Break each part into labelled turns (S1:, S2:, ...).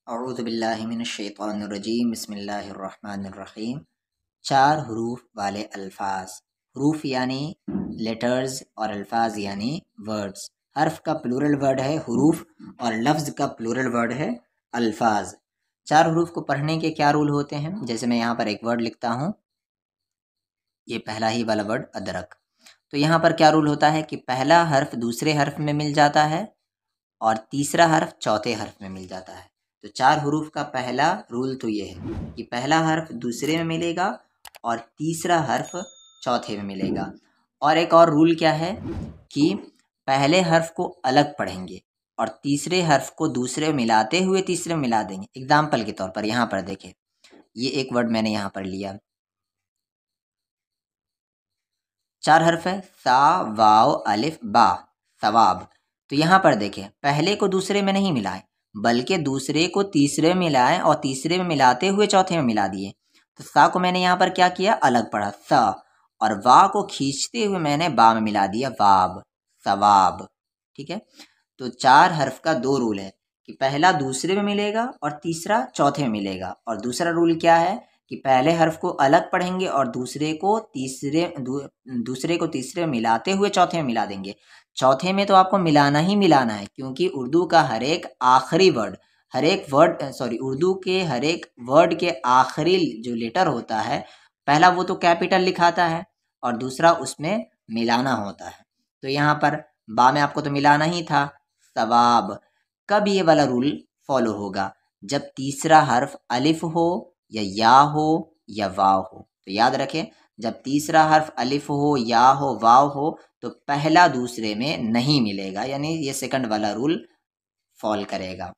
S1: औज़ु बिल्लाहि मिनश्शैतानिर्रजीम बिस्मिल्लाहिर्रहमानिर्रहीम। चार हरूफ वाले अल्फाज। हरूफ यानी लेटर्स और अल्फाज यानी वर्ड्स। हर्फ का प्लूरल वर्ड है हरूफ और लफ्ज़ का प्लूरल वर्ड है अल्फाज। चार हरूफ को पढ़ने के क्या रूल होते हैं? जैसे मैं यहाँ पर एक वर्ड लिखता हूँ, ये पहला ही वाला वर्ड अदरक। तो यहाँ पर क्या रूल होता है कि पहला हर्फ दूसरे हर्फ में मिल जाता है और तीसरा हर्फ चौथे हर्फ में मिल जाता है। तो चार हरूफ का पहला रूल तो ये है कि पहला हर्फ दूसरे में मिलेगा और तीसरा हर्फ चौथे में मिलेगा। और एक और रूल क्या है कि पहले हर्फ को अलग पढ़ेंगे और तीसरे हर्फ को दूसरे में मिलाते हुए तीसरे में मिला देंगे। एग्जाम्पल के तौर पर यहाँ पर देखें, ये एक वर्ड मैंने यहाँ पर लिया, चार हर्फ है सा वाव अलिफ बा, सवाब। तो यहाँ पर देखें, पहले को दूसरे में नहीं मिलाए बल्कि दूसरे को तीसरे में मिलाए और तीसरे में मिलाते हुए चौथे में मिला दिए। तो सा को मैंने यहाँ पर क्या किया, अलग पढ़ा सा, और वा को खींचते हुए मैंने बा में मिला दिया वाब, सवाब। ठीक है। तो चार हर्फ का दो रूल है कि पहला दूसरे में मिलेगा और तीसरा चौथे में मिलेगा। और दूसरा रूल क्या है कि पहले हर्फ को अलग पढ़ेंगे और दूसरे को तीसरे में मिलाते हुए चौथे में मिला देंगे। चौथे में तो आपको मिलाना ही मिलाना है, क्योंकि उर्दू का हर एक आखिरी वर्ड, उर्दू के हर एक वर्ड के आखिरी जो लेटर होता है, पहला वो तो कैपिटल लिखाता है और दूसरा उसमें मिलाना होता है। तो यहाँ पर बा में आपको तो मिलाना ही था, सवाब। कब ये वाला रूल फॉलो होगा? जब तीसरा हर्फ अलिफ हो या या हो या वाव हो। तो याद रखें, जब तीसरा हर्फ अलिफ हो, या हो, वाव हो, तो पहला दूसरे में नहीं मिलेगा, यानी ये सेकंड वाला रूल फॉल करेगा।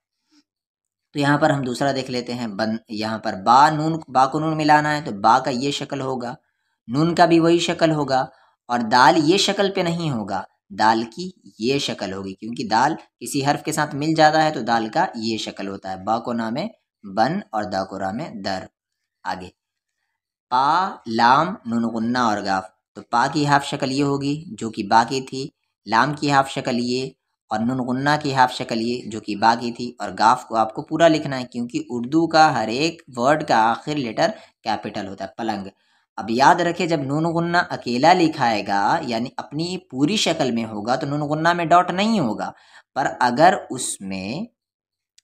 S1: तो यहाँ पर हम दूसरा देख लेते हैं। यहाँ पर बा को नून मिलाना है तो बा का ये शक्ल होगा, नून का भी वही शक्ल होगा, और दाल ये शक्ल पे नहीं होगा, दाल की ये शक्ल होगी, क्योंकि दाल किसी हर्फ के साथ मिल जाता है तो दाल का ये शक्ल होता है। बा को ना में बन और दा को रा में दर। आगे पा लाम नून गुन्ना और गाफ। तो पा की हाफ शक्ल ये होगी जो कि बा की थी, लाम की हाफ शक्ल ये, और नून गुन्ना की हाफ शक्ल ये जो कि बा की थी। और गाफ को आपको पूरा लिखना है, क्योंकि उर्दू का हर एक वर्ड का आखिर लेटर कैपिटल होता है, पलंग। अब याद रखें, जब नून गुन्ना अकेला लिखाएगा यानी अपनी पूरी शक्ल में होगा तो नून गुन्ना में डॉट नहीं होगा, पर अगर उसमें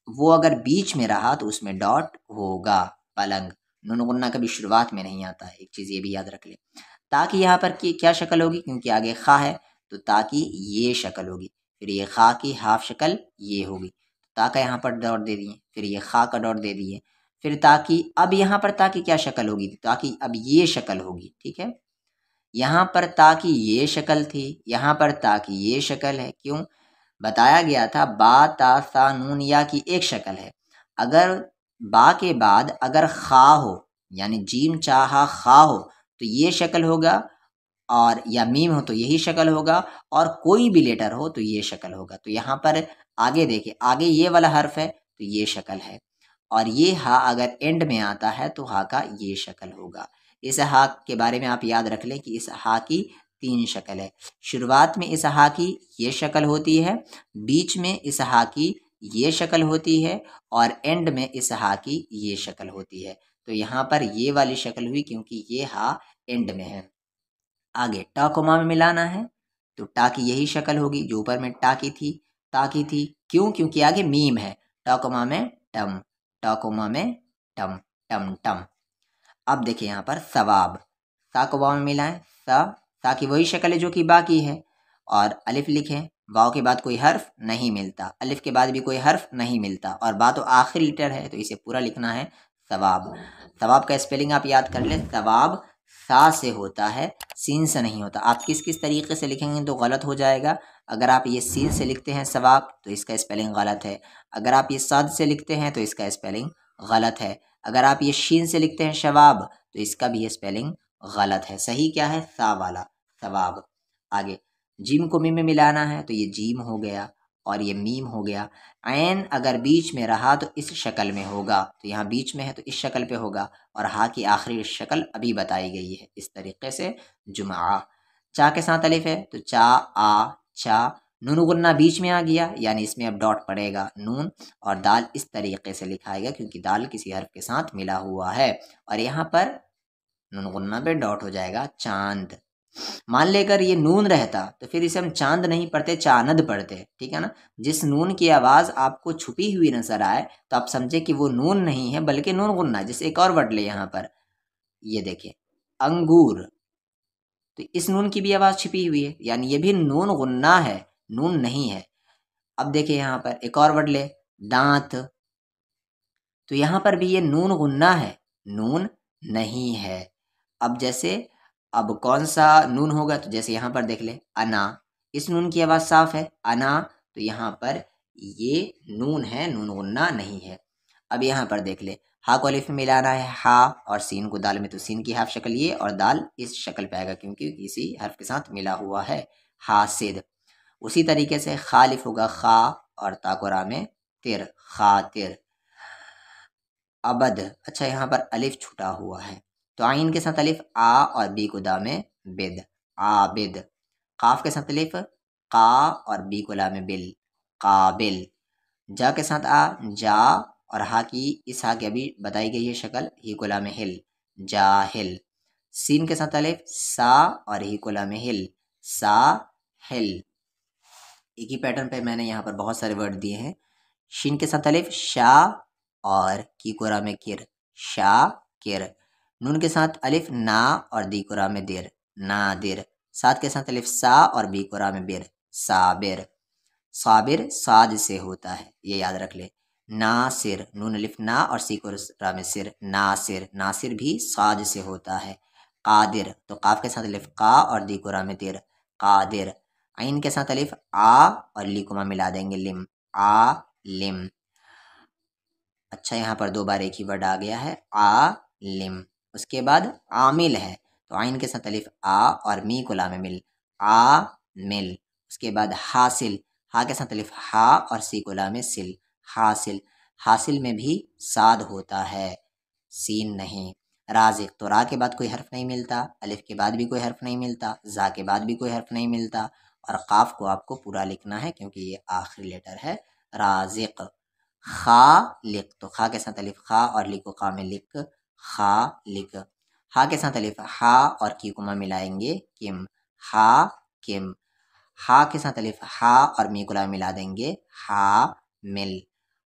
S1: वो अगर बीच में रहा तो उसमें डॉट होगा, पलंग। नून गुन्ना कभी शुरुआत में नहीं आता है, एक चीज़ ये भी याद रख ले। ताकि यहाँ पर की क्या शक्ल होगी, क्योंकि आगे खा है तो ताकि ये शक्ल होगी, फिर ये खा की हाफ शक्ल ये होगी, ता का यहाँ पर डॉट दे दिए, फिर ये खा का डॉट दे दिए, फिर ताकि, अब यहाँ पर ताकि क्या शक्ल होगी, ताकि अब ये शक्ल होगी। ठीक है, यहाँ पर ताकि ये शक्ल थी, यहाँ पर ताकि ये शक्ल है। क्यों? बताया गया था बा ता सा नून या की एक शक्ल है। अगर बा के बाद अगर खा हो, यानी जीम चाहा खा हो, तो ये शक्ल होगा, और या मीम हो तो यही शक्ल होगा, और कोई भी लेटर हो तो ये शक्ल होगा। तो यहाँ पर आगे देखिए, आगे ये वाला हर्फ है तो ये शक्ल है, और ये हा अगर एंड में आता है तो हा का ये शक्ल होगा। इस हा के बारे में आप याद रख लें कि इस हा की तीन शक्ल है। शुरुआत में इस हा की ये शक्ल होती है, बीच में इस हा की ये शक्ल होती है, और एंड में इस हा की ये शक्ल होती है। तो यहाँ पर ये वाली शक्ल हुई क्योंकि ये हा एंड में है। आगे टा को माँ में मिलाना है तो टा की यही शक्ल होगी जो ऊपर में टा की थी, ता की थी। क्यों? क्योंकि आगे मीम है। टा को माँ में टम, टा को माँ में टम, टम टम। अब देखिए यहाँ पर सवाब, सा को वाव में मिलाएं, सा की वही शक्ल है जो कि बा की है, और अलिफ लिखें। वाव के बाद कोई हर्फ नहीं मिलता, अलिफ के बाद भी कोई हर्फ नहीं मिलता, और बा तो आखिरी लेटर है तो इसे पूरा लिखना है सवाब। सवाब का स्पेलिंग आप याद कर लें, सवाब सा से होता है, सीन से नहीं होता। आप किस किस तरीके से लिखेंगे तो गलत हो जाएगा। अगर आप ये सीन से लिखते हैं सवाब तो इसका स्पेलिंग गलत है, अगर आप ये साद से लिखते हैं तो इसका स्पेलिंग गलत है, अगर आप ये शीन से लिखते हैं शवाब तो इसका भी स्पेलिंग गलत है। सही क्या है? सा वाला, सवाब। आगे जीम को मीम में मिलाना है तो ये जीम हो गया और ये मीम हो गया। ऐन अगर बीच में रहा तो इस शक्ल में होगा, तो यहाँ बीच में है तो इस शक्ल पे होगा, और हा की आखिरी शक्ल अभी बताई गई है इस तरीके से। जुमा चा के साथ अलिफ है तो चा आ चा, नून गुन्ना बीच में आ गया, यानी इसमें अब डॉट पड़ेगा नून, और दाल इस तरीके से लिखाएगा क्योंकि दाल किसी हर्फ के साथ मिला हुआ है, और यहाँ पर नून गुन्ना पे डॉट हो जाएगा चांद। मान लेकर ये नून रहता तो फिर इसे हम चांद नहीं पढ़ते, चानद पढ़ते, ठीक है ना। जिस नून की आवाज़ आपको छुपी हुई नजर आए तो आप समझे कि वो नून नहीं है बल्कि नून गुन्ना। जैसे एक और वर्ड ले यहाँ पर, ये देखिए अंगूर, तो इस नून की भी आवाज़ छिपी हुई है, यानी ये भी नून गुन्ना है, नून नहीं है। अब देखिए यहाँ पर एक और वर्ड ले, दांत, तो यहाँ पर भी ये नून गुन्ना है, नून नहीं है। अब जैसे अब कौन सा नून होगा, तो जैसे यहाँ पर देख ले अना, इस नून की आवाज़ साफ है अना, तो यहाँ पर ये नून है, नून गुन्ना नहीं है। अब यहाँ पर देख ले, हा को अलिफ में मिलाना है हा, और सीन को दाल में, तो सीन की हाफ शक्ल ये और दाल इस शक्ल पे आएगा क्योंकि किसी हर्फ के साथ मिला हुआ है, हासिद। उसी तरीके से खालिफ होगा खा, और ता को रा में तिर, खातिर। अबद, अच्छा यहाँ पर अलिफ छूटा हुआ है तो आइन के साथ अलिफ आ, और बी को दा में बिद, आबिद। काफ के साथ अलिफ का, और बी को ला में बिल, काबिल। जा के साथ आ, जा, और हा की, इस हा की अभी बताई गई है शक्ल, ही को ला में हिल, जाहिल। सीन के साथ अलिफ सा, और ही को ला में हिल, सा हिल। एक ही पैटर्न पे मैंने यहाँ पर बहुत सारे वर्ड दिए हैं। शीन के साथ अलिफ शा, और की कोरा में किर, शाकिर। नून के साथ अलिफ ना, और दी कोरा में दिर, नादिर। साद के साथ अलिफ सा, और बी कोरा में बिर, साबिर। साबिर साद से होता है, ये याद रख ले। नासिर, नून अलिफ ना और सी कोरा में सिर, नासिर। नासिर भी साद से होता है। कादिर, तो काफ के साथ अलिफ का, और दी कोरा में तिर, कादिर। आइन के साथ अलिफ आ, और ली को मिला देंगे लिम, आ लिम। अच्छा यहाँ पर दो बार एक ही वर्ड आ गया है, आ लिम। उसके बाद आमिल है, तो आइन के साथ अलिफ आ, और मी को ला में मिल, आ मिल। उसके बाद हासिल, हा के साथ अलिफ हा, और सी को ला में सिल, हासिल। हासिल में भी साद होता है, सीन नहीं। राजिक, तो रा के बाद कोई हर्फ नहीं मिलता, अलिफ के बाद भी कोई हर्फ नहीं मिलता, जा के बाद भी कोई हर्फ नहीं मिलता, और काफ को आपको पूरा लिखना है क्योंकि ये आखिरी लेटर है, राजिक। खा लिक, तो खा के साथ अलिफ खा, और लिक को खा में लिक, खा लिक। हा के साथ अलिफ हा, और की को मिलाएंगे किम, हा किम। हा के साथ अलिफ हा, और मी को ला मिला देंगे हा मिल।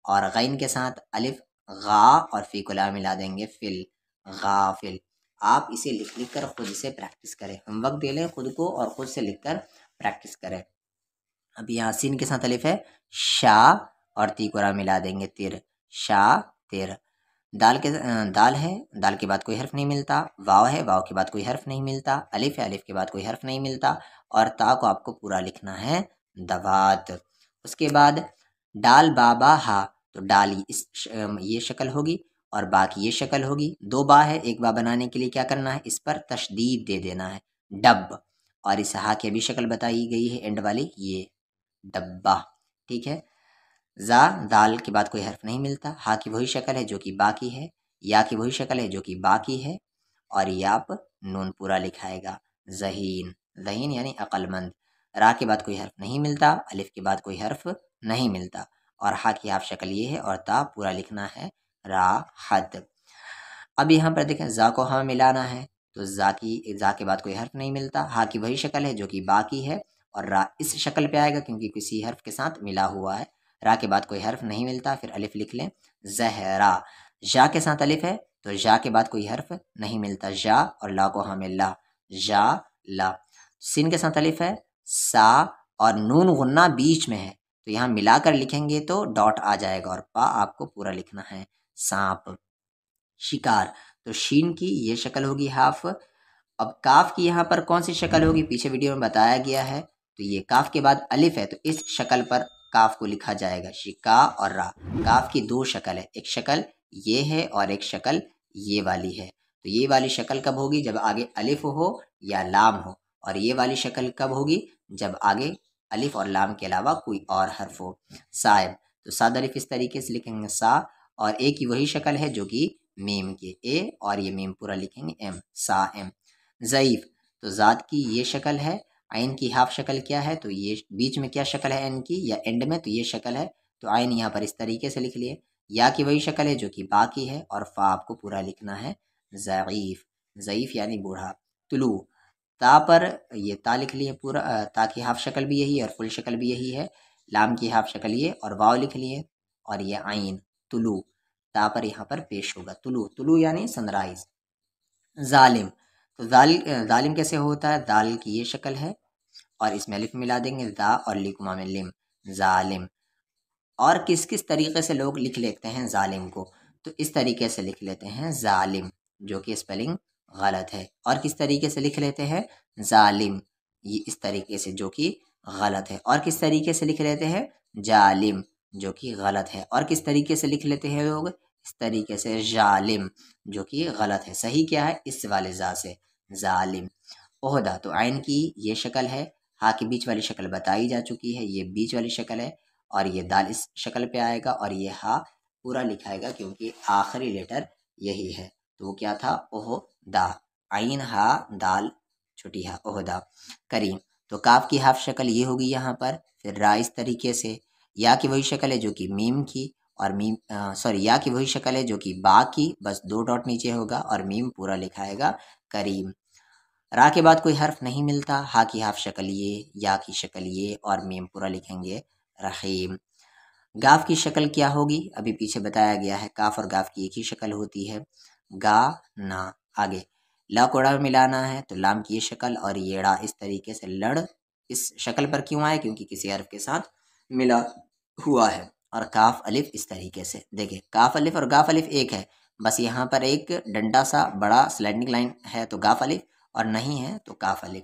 S1: और गैन के साथ अलिफ गा, और फी को ला मिला देंगे फिल, गाफिल। आप इसे लिख लिख कर खुद से प्रैक्टिस करें, होमवर्क दे लें खुद को और खुद से लिख कर प्रैक्टिस करें। अब यहाँ सीन के साथ अलिफ है शा, और ती को रा मिला देंगे तिर, शा तिर। दाल के दाल है, दाल के बाद कोई हर्फ नहीं मिलता। वाव है, वाव के बाद कोई हर्फ नहीं मिलता। अलिफ है, अलिफ के बाद कोई हर्फ नहीं मिलता। और ता को आपको पूरा लिखना है, दवात। उसके बाद डाल बाबा हा, तो डाल ये शक्ल होगी, और बा की ये शक्ल होगी। दो बा है, एक बा बनाने के लिए क्या करना है, इस पर तशदीद दे देना है, डब। और इस हा की अभी शक्ल बताई गई है एंड वाली, ये डब्बा, ठीक है। जा, दाल के बाद कोई हर्फ नहीं मिलता। हा की वही शक्ल है जो कि बाकी है, या की वही शक्ल है जो कि बाकी है, और या पर नून पूरा लिखाएगा, जहीन, जहीन यानी अक्लमंद। रा के बाद कोई हर्फ नहीं मिलता, अलिफ के बाद कोई हर्फ नहीं मिलता, और हा की हाफ शक्ल ये है, और ता पूरा लिखना है, राहत। अब यहाँ पर देखें जा को हमें मिलाना है, तो जा के बाद कोई हर्फ नहीं मिलता। हा की वही शक्ल है जो कि बाकी है, और रा इस शक्ल पे आएगा क्योंकि किसी हर्फ के साथ मिला हुआ है। रा के बाद कोई हर्फ नहीं मिलता, फिर अलिफ लिख लें, जहरा। जा के साथ अलिफ है, तो जा के बाद कोई हर्फ नहीं मिलता, जा, और ला को हमें ला, जा ला। सिन के साथ अलिफ है, सा, और नून गुन्ना बीच में है, तो यहाँ मिलाकर लिखेंगे तो डॉट आ जाएगा, और पा आपको पूरा लिखना है, सांप। शिकार, तो शीन की ये शक्ल होगी हाफ। अब काफ की यहाँ पर कौन सी शक्ल होगी, पीछे वीडियो में बताया गया है। तो ये काफ के बाद अलिफ है, तो इस शक्ल पर काफ को लिखा जाएगा, शिका और रा। काफ की दो शक्ल है, एक शक्ल ये है और एक शक्ल ये वाली है। तो ये वाली शक्ल कब होगी, जब आगे अलिफ हो या लाम हो, और ये वाली शक्ल कब होगी, जब आगे अलिफ और लाम के अलावा कोई और हर्फ हो। साहिब, तो साद अलिफ इस तरीके से लिखेंगे सा, और ए की वही शक्ल है जो कि मीम के, ए, और ये मीम पूरा लिखेंगे एम, सा एम। ज़ईफ़, तो ज़ात की ये शक्ल है, आइन की हाफ शक्ल क्या है, तो ये बीच में क्या शक्ल है एन की, या एंड में, तो ये शक्ल है। तो आइन यहाँ पर इस तरीके से लिख लिए। या की वही शक्ल है जो कि बाकी है, और फा आपको पूरा लिखना है ज़ईफ़, ज़ईफ़ यानी बूढ़ा। तुलू, ता पर ये ता लिख लिए पूरा, ता की हाफ शक्ल भी यही है और फुल शक्ल भी यही है। लाम की हाफ शक्ल ये, और वाव लिख लिए, और ये आइन तुलू, ता पर यहाँ पर पेश होगा तुलू, तुलू यानी सनराइज। जालिम, तो जालिम कैसे होता है, दाल की ये शक्ल है और इसमें अलिफ मिला देंगे, दा और लिकुमा में लिम, जालिम। और किस किस तरीके से लोग लिख लेते हैं जालिम को, तो इस तरीके से लिख लेते हैं जालिम, जो कि स्पेलिंग गलत है। और किस तरीके से लिख लेते हैं जालिम, ये इस तरीके से जो कि गलत है। और किस तरीके से लिख लेते हैं जालिम, जो कि गलत है। और किस तरीके से लिख लेते हैं लोग, इस तरीके से जालिम, जो कि गलत है। सही क्या है, इस वाले जा से जालिम। ओहदा, तो आइन की ये शक्ल है, हा की बीच वाली शक्ल बताई जा चुकी है, ये बीच वाली शक्ल है, और ये दाल इस शक्ल पे आएगा, और ये हा पूरा लिखाएगा क्योंकि आखिरी लेटर यही है। तो वो क्या था, ओह दा, आइन हा दाल छोटी हा, ओहदा। करीम, तो काफ की हाफ शक्ल ये होगी यहाँ पर, फिर रा इस तरीके से। या की वही शक्ल है जो कि मीम की, और मीम सॉरी या की वही शक्ल है जो कि बा की, बस 2 डॉट नीचे होगा, और मीम पूरा लिखाएगा करीम। रा के बाद कोई हर्फ नहीं मिलता, हा की हाफ शक्ल ये, या की शक्ल ये, और मीम पूरा लिखेंगे रहीम। गाफ की शक्ल क्या होगी, अभी पीछे बताया गया है, काफ और गाफ की एक ही शक्ल होती है, गा ना। आगे ला को ड़ा मिलाना है, तो लाम की ये शक्ल और ये ड़ा इस तरीके से। लड़ इस शक्ल पर क्यों आए, क्योंकि किसी हर्फ के साथ मिला हुआ है। और काफ अलिफ इस तरीके से, देखिए काफ अलिफ और गाफ अलिफ एक है, बस यहाँ पर एक डंडा सा बड़ा स्लाइडिंग लाइन है तो गाफ अलिफ, और नहीं है तो काफ अलिफ।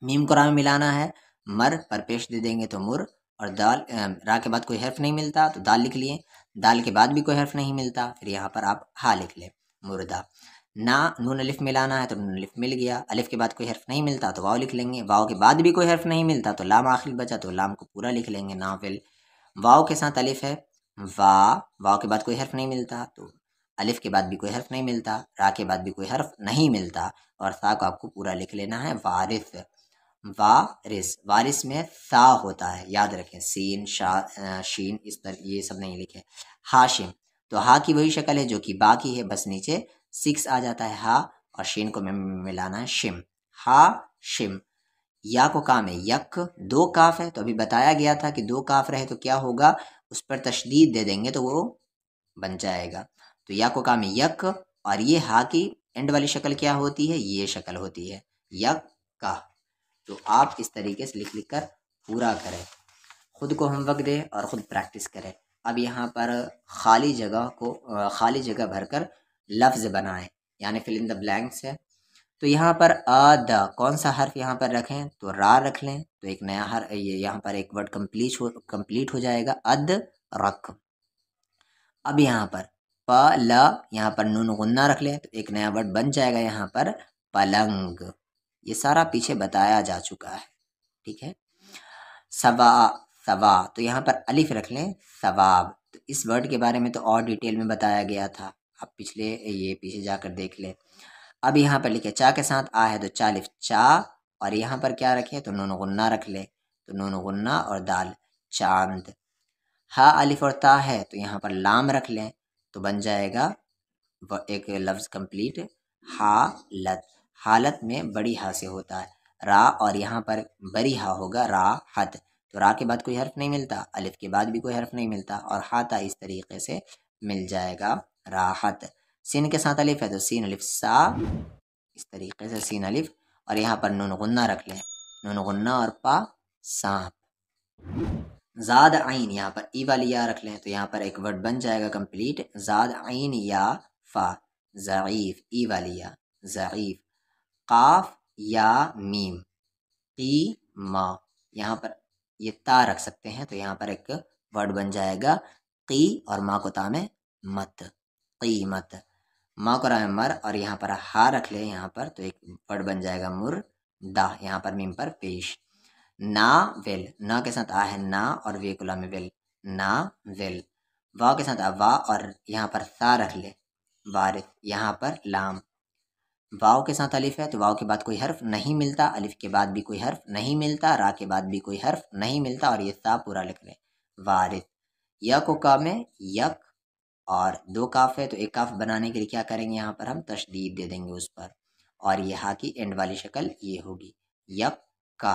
S1: मीम को रा में मिलाना है, मर पर पेश दे देंगे तो मुर। और दाल रा के बाद कोई हर्फ नहीं मिलता तो दाल लिख लिए, दाल के बाद भी कोई हर्फ नहीं मिलता, फिर यहाँ पर आप हा लिख लें, मुर्दा। ना नून अलिफ मिलाना है तो नून अलिफ मिल गया, अलिफ के बाद कोई हर्फ नहीं मिलता तो वाव लिख लेंगे, वाव के बाद भी कोई हर्फ नहीं मिलता तो लाम आखिरी बचा तो लाम को पूरा लिख लेंगे, नाविल। वाव के साथ अलिफ है, वाव के बाद कोई हर्फ नहीं मिलता तो अलिफ के बाद भी कोई हर्फ नहीं मिलता, रा के बाद भी कोई हर्फ नहीं मिलता, और सा को आपको पूरा लिख लेना है, वारिस। वारिस, वारिस में सा होता है, याद रखें, सीन शीन इस तरह ये सब नहीं लिखे। हाशिम, तो हा की वही शक्ल है जो कि बा की है, बस नीचे 6 आ जाता है हा, और शीन को मिलाना है शिम, हा शिम। या को काम है यक, 2 काफ है, तो अभी बताया गया था कि 2 काफ रहे तो क्या होगा, उस पर तशदीद दे देंगे तो वो बन जाएगा। तो या को काम है यक, और ये हा की एंड वाली शक्ल क्या होती है, ये शक्ल होती है यक का। तो आप इस तरीके से लिख लिख कर पूरा करें, खुद को होमवर्क दें और ख़ुद प्रैक्टिस करें। अब यहाँ पर खाली जगह भरकर लफ्ज़ बनाएं, यानी फिल इन द ब्लैंक्स है। तो यहाँ पर द कौन सा हर्फ यहाँ पर रखें, तो रा रख लें, तो एक नया हर ये यहाँ पर एक वर्ड कंप्लीट हो जाएगा, अद रख। अब यहाँ पर प ल, यहाँ पर नून गुन्ना रख लें, तो एक नया वर्ड बन जाएगा यहाँ पर पलंग। ये सारा पीछे बताया जा चुका है, ठीक है। सवा, सवा, तो यहाँ पर अलिफ रख लें, सवाब। तो इस वर्ड के बारे में तो और डिटेल में बताया गया था, आप पीछे जाकर देख लें। अब यहाँ पर लिखे चा के साथ आ है तो चालिफ चा, और यहाँ पर क्या रखें, तो नून गुन्ना रख ले, तो नून गुन्ना और दाल चांद। हा अलिफ और ता है तो यहाँ पर लाम रख लें, तो बन जाएगा एक लफ्ज़ कंप्लीट, हालत। हालत में बड़ी हा से होता है, रा और यहाँ पर बड़ी हा होगा, राहत। तो रा के बाद कोई हर्फ नहीं मिलता, अलिफ के बाद भी कोई हर्फ नहीं मिलता, और हाता इस तरीके से मिल जाएगा, राहत। सीन के साथ अलिफ है तो सीन अलिफ सा, इस तरीके से सीन अलिफ, और यहाँ पर नून गुन्ना रख लें, नून गुन्ना और पा सांप। ज़ाद आइन, यहाँ पर ई वाली या रख लें, तो यहाँ पर एक वर्ड बन जाएगा कंप्लीट, ज़ाद आइन या फ़ा, ज़ईफ़, ई वाली या ज़ईफ़। काफ या मीम, की मा, यहाँ पर ये ता रख सकते हैं, तो यहाँ पर एक वर्ड बन जाएगा की, और माँ को ता में मत, कीमत। माँ को रा में मर, और यहाँ पर हा रख ले यहाँ पर, तो एक वर्ड बन जाएगा मुर्दा, यहाँ पर मीम पर पेश। ना वेल, ना के साथ आ है ना, और वे कुला में वेल, ना वेल। वाह के साथ आ वाह, और यहाँ पर सा रख ले, वारिस, यहाँ पर लाम। वाव के साथ अलिफ है तो वाव के बाद कोई हर्फ नहीं मिलता, अलिफ के बाद भी कोई हर्फ नहीं मिलता, रा के बाद भी कोई हर्फ नहीं मिलता, और ये सा पूरा लिख लें वारिस। यक को का में यक, और दो काफ है तो एक काफ बनाने के लिए क्या करेंगे, यहाँ पर हम तशदीद दे देंगे उस पर, और ये हा की एंड वाली शक्ल ये होगी यक का।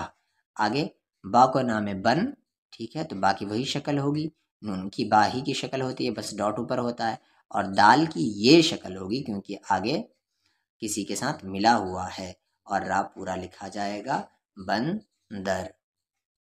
S1: आगे बा को नाम है बन, ठीक है, तो बा की वही शक्ल होगी, नून की बा ही की शक्ल होती है, बस डॉट ऊपर होता है, और दाल की ये शक्ल होगी क्योंकि आगे किसी के साथ मिला हुआ है, और रा पूरा लिखा जाएगा बंदर।